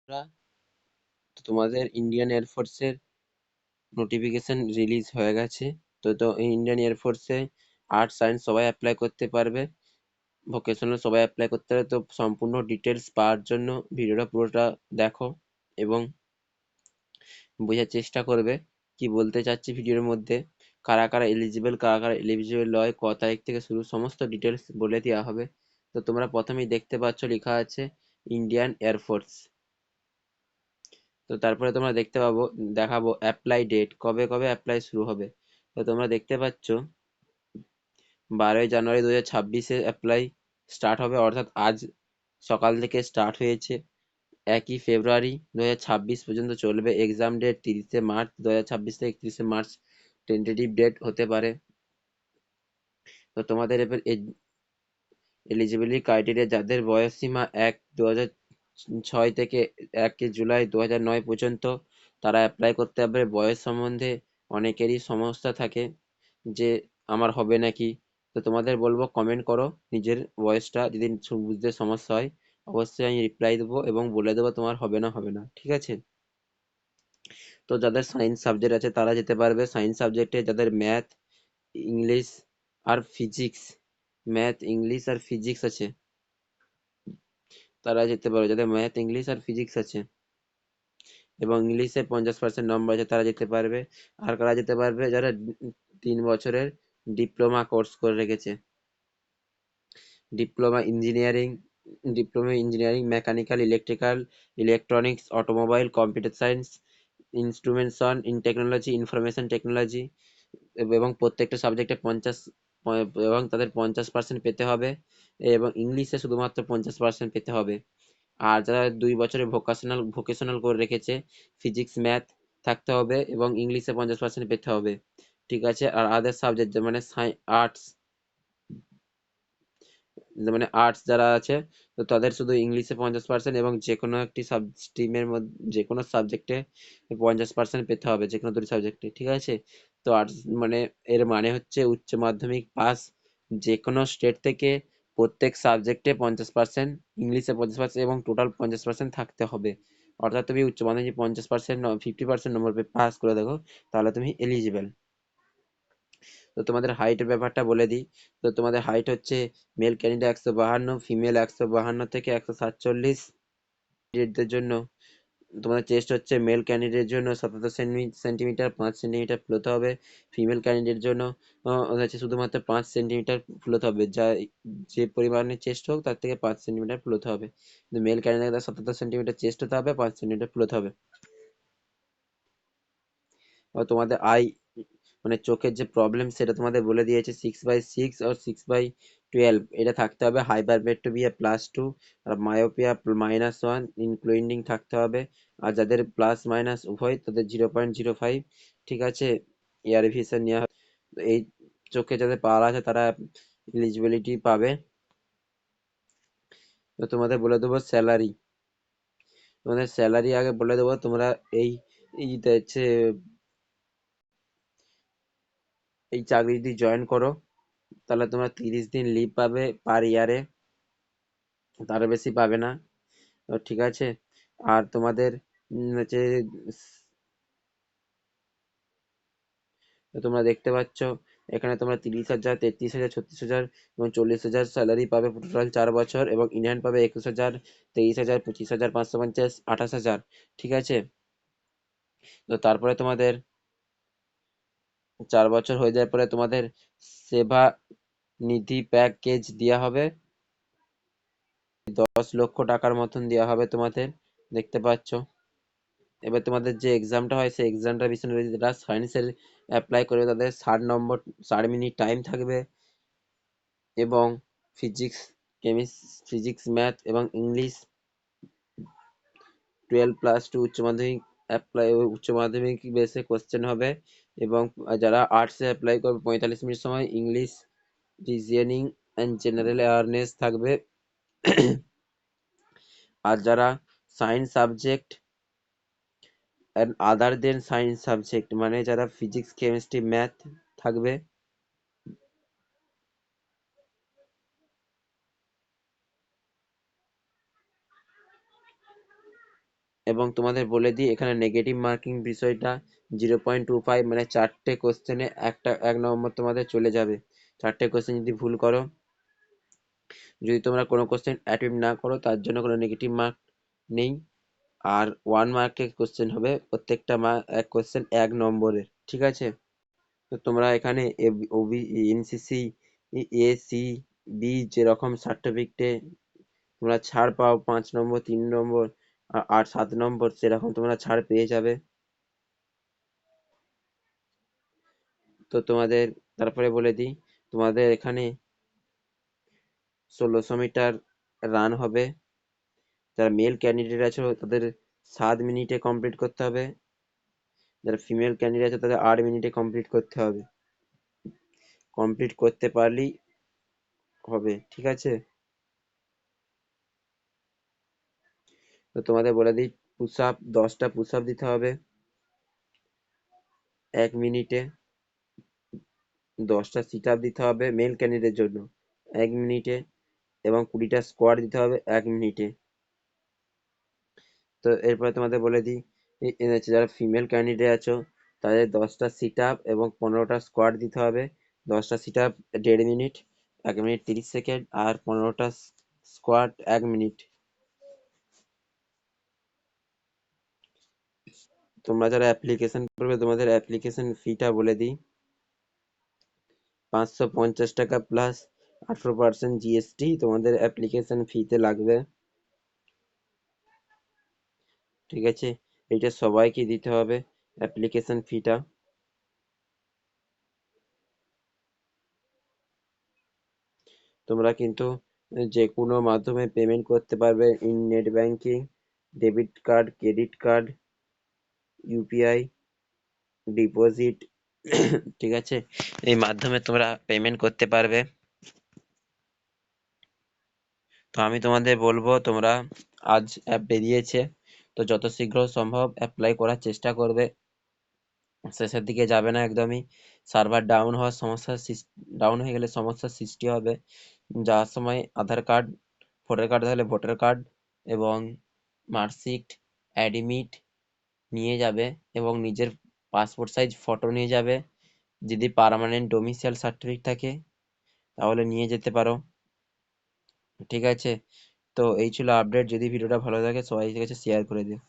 তো তোমাদের Indian এয়ারফোর্সের notification release হয়ে গেছে। তো ইন্ডিয়ান এয়ারফোর্সে আর্টস সায়েন্স সবাই অ্যাপ্লাই করতে পারবে, ভোকেশনাল সবাই অ্যাপ্লাই করতে পারবে। তো সম্পূর্ণ ডিটেলস পাওয়ার জন্য ভিডিওটা পুরোটা দেখো এবং বোঝার চেষ্টা করবে কি বলতে চাচ্ছি ভিডিওর মধ্যে। কারা কারা এলিজিবল, কারা কারা এলিজিবল নয়, ক তারিখ থেকে শুরু, সমস্ত ডিটেলস বলে দেওয়া হবে। তো তোমরা প্রথমেই দেখতে পাচ্ছ লেখা আছে ইন্ডিয়ান এয়ারফোর্স। তো তারপরে তোমরা দেখতে পাবো, দেখাবো অ্যাপ্লাই ডেট, কবে কবে অ্যাপ্লাই শুরু হবে। তো তোমরা দেখতে পাচ্ছ 12ই জানুয়ারি 2026-এ অ্যাপ্লাই স্টার্ট হবে, অর্থাৎ আজ সকাল থেকে স্টার্ট হয়েছে। 1ই ফেব্রুয়ারি 2026 পর্যন্ত চলবে। এক্সাম ডেট 30শে মার্চ 2026 থেকে 31শে মার্চ টেন্টেটিভ ডেট হতে পারে। তো তোমাদের এবার এলিজিবিলিটি ক্রাইটেরিয়া, যাদের বয়স সীমা 1/2006 থেকে 1 জুলাই 2009 পর্যন্ত, তারা অ্যাপ্লাই করতে পারবে। বয়স সম্বন্ধে অনেকেরই সমস্যা থাকে যে আমার হবে নাকি। তো তোমাদের বলবো কমেন্ট করো নিজের বয়সটা, যদি বুঝতে সমস্যা হয় অবশ্যই আমি রিপ্লাই দেবো এবং বলে দেবো তোমার হবে না হবে না, ঠিক আছে। তো যাদের সায়েন্স সাবজেক্ট আছে তারা যেতে পারবে। সায়েন্স সাবজেক্টে যাদের ম্যাথ, ইংলিশ আর ফিজিক্স, ম্যাথ ইংলিশ আর ফিজিক্স আছে তারা যেতে পারবে। যাদের ম্যাথ ইংলিশ আর ফিজিক্স আছে এবং ইংলিশে 50% নম্বর আছে তারা যেতে পারবে। আর কারা যেতে পারবে, যারা 3 বছরের ডিপ্লোমা কোর্স করে রেখেছে, diploma engineering, mechanical, electrical, electronics, automobile, computer science, instrumentation in technology, information technology, এবং প্রত্যেকটা সাবজেক্টে 50 এবং তাদের 50% পেতে হবে, এবং ইংলিশে শুধুমাত্র 50% পেতে হবে। আর যারা 2 বছরে ভোকেশনাল করে রেখেছে, ফিজিক্স ম্যাথ থাকতে হবে এবং ইংলিশে 50% পেতে হবে, ঠিক আছে। আর আদার সাবজেক্ট মানে আর্টস, মানে আর্টস যারা আছে, তো তাদের শুধু ইংলিশে 50% এবং যে কোনো একটি সাব স্ট্রিমের মধ্যে যে কোনো সাবজেক্টে 50% পেতে হবে, যে কোনো দুটি সাবজেক্টে, ঠিক আছে। তো আর্টস মানে এর মানে হচ্ছে উচ্চ মাধ্যমিক পাস যে কোনো স্টেট থেকে প্রত্যেক সাবজেক্টে 50%, ইংলিশে 50% এবং টোটাল 50% থাকতে হবে। অর্থাৎ তুমি উচ্চ মাধ্যমিক 50%, 50% নম্বর পেয়ে পাস করে দেখো, তাহলে তুমি এলিজিবল। তো তোমাদের হাইটের ব্যাপারটা বলে দিই। তো তোমাদের হাইট হচ্ছে মেল ক্যান্ডিডেট 152, ফিমেল 152 থেকে 147। ক্যান্ডিডেটদের জন্য তোমাদের চেস্ট হচ্ছে মেল ক্যান্ডিডেটের জন্য 77 সেন্টিমিটার 5 সেন্টিমিটার ফুলতে হবে। ফিমেল ক্যান্ডিডেটের জন্য হচ্ছে শুধুমাত্র 5 সেন্টিমিটার ফুলতে হবে, যা যে পরিমাণে চেস্ট হোক তার থেকে 5 সেন্টিমিটার ফুলতে হবে। কিন্তু মেল ক্যান্ডিডেট 77 সেন্টিমিটার চেস্ট হতে হবে, 5 সেন্টিমিটার ফুলতে হবে। তোমাদের আই মানে চোখের যে প্রবলেম সেটা তোমাদের বলে দিয়েছে, 6/6 আর 6/12 এটা থাকতে হবে। হাইপারমেট্রোপিয়া +2 আর মায়োপিয়া -1 ইনক্লুডিং থাকতে হবে। আর যাদের প্লাস মাইনাস উভয় তাদের 0.05, ঠিক আছে, এয়ার ভিশন নেওয়া হবে। এই চোখে যাদের পাওয়ার আছে তারা এলিজিবিলিটি পাবে। তো তোমাদের বলে দেবো স্যালারি, তোমাদের স্যালারি আগে বলে দেবো। তোমরা এই এই হচ্ছে এই চাকরি যদি জয়েন করো তাহলে তোমরা 30 দিন লিভ পাবে পার ইয়ারে, তার বেশি পাবে না, তো ঠিক আছে। আর তোমাদের হচ্ছে তোমরা দেখতে পাচ্ছ এখানে তোমরা 30,000, 33,000, 36,000 এবং 40,000 স্যালারি পাবে টোটাল 4 বছর, এবং ইনহ্যান্ড পাবে 21,000, 23,000, 25,550, 28,000, ঠিক আছে। তো তারপরে তোমাদের 4 বছর হয়ে যাওয়ার পরে তোমাদের সেবা নিধি প্যাকেজ দেওয়া হবে, 10 লক্ষ টাকার মতন দেওয়া হবে তোমাদের, দেখতে পাচ্ছ। এবার তোমাদের যে এক্সামটা হয় সেই এক্সামটা বিষয়, যারা সায়েন্সের অ্যাপ্লাই করবে তাদের 60 নম্বর, 60 মিনিট টাইম থাকবে, এবং ফিজিক্স, ফিজিক্স ম্যাথ এবং ইংলিশ 12+2 উচ্চ মাধ্যমিক উচ্চ মাধ্যমিক বেসে কোশ্চেন হবে। এবং যারা আর্টসে অ্যাপ্লাই করবে 45 মিনিট সময়, English, reasoning and general awareness থাকবে। আর যারা science subject and other than science subject মানে যারা ফিজিক্স, কেমিস্ট্রি, ম্যাথ থাকবে, এবং তোমাদের বলে দিই এখানে নেগেটিভ মার্কিং বিষয়টা 0.25, মানে 4টে কোশ্চেনে একটা 1 নম্বর তোমাদের চলে যাবে। 4টে কোশ্চেন যদি ভুল করো, যদি তোমরা কোনো কোশ্চেন অ্যাটেম্প না করো, তার জন্য কোনো নেগেটিভ মার্ক নেই। আর 1 মার্কের কোশ্চেন হবে, প্রত্যেকটা এক কোশ্চেন 1 নম্বরের, ঠিক আছে? তো তোমরা এখানে ওবি, এনসিসি, এসি, বি যেরকম সার্টিফিকেটে তোমরা ছাড় পাও 5 নম্বর, 3 নম্বর আর 7 নম্বর, সেরকম তোমরা ছাড় পেয়ে যাবে। তো তোমাদের তারপরে বলে দিই, তোমাদের এখানে 1600 মিটার রান হবে। যারা মেল ক্যান্ডিডেট আছে তাদের 7 মিনিটে কমপ্লিট করতে হবে, যারা ফিমেল ক্যান্ডিডেট আছে তাদের 8 মিনিটে কমপ্লিট করতে হবে। কমপ্লিট করতে পারলেই হবে, ঠিক আছে? তো তোমাদের বলে দিই, পুশ আপ 10টা পুশ আপ দিতে হবে 1 মিনিটে। 10টা সিট আপ দিতে হবে মেল ক্যান্ডিডেটের জন্য 1 মিনিটে, এবং 20টা স্কোয়াট দিতে হবে 1 মিনিটে। তো এরপরে তোমাদের বলে দিই, যারা ফিমেল ক্যান্ডিডেট আছো তাদের 10টা সিট আপ এবং 15টা স্কোয়াট দিতে হবে। 10টা sit up 1.5 minute, 1 minute 30 second, আর 15টা স্কোয়াট 1 মিনিট। তোমরা যারা অ্যাপ্লিকেশন করবে তোমাদের অ্যাপ্লিকেশন ফিটা বলে দিই, 550 টাকা প্লাস 18% জিএসটি তোমাদের অ্যাপ্লিকেশন ফিতে লাগবে, ঠিক আছে? এটা সবাইকে দিতে হবে অ্যাপ্লিকেশন ফিটা। তোমরা কিন্তু যে কোনো মাধ্যমে পেমেন্ট করতে পারবে, in net banking, debit card, credit card, UPI, deposit, ঠিক আছে? এই মাধ্যমে তোমরা পেমেন্ট করতে পারবে। তো আমি তোমাদের বলবো, তোমরা আজ অ্যাপ বেরিয়েছে, তো যত শীঘ্র সম্ভব অ্যাপ্লাই করার চেষ্টা করবে। শেষের দিকে যাবে না একদমই। সার্ভার ডাউন হওয়ার সমস্যা, ডাউন হয়ে গেলে সমস্যার সৃষ্টি হবে। যাওয়ার সময় আধার কার্ড, ভোটার কার্ড তাহলে ভোটার কার্ড এবং মার্কশিট, অ্যাডমিট নিয়ে যাবে, এবং নিজের পাসপোর্ট সাইজ ফটো নিয়ে যাবে। যদি পার্মানেন্ট ডোমিসাইল সার্টিফিকেট থাকে তাহলে নিয়ে যেতে পারো, ঠিক আছে? তো এই ছিল আপডেট। যদি ভিডিওটা ভালো লাগে সবাই কাছে শেয়ার করে দিও।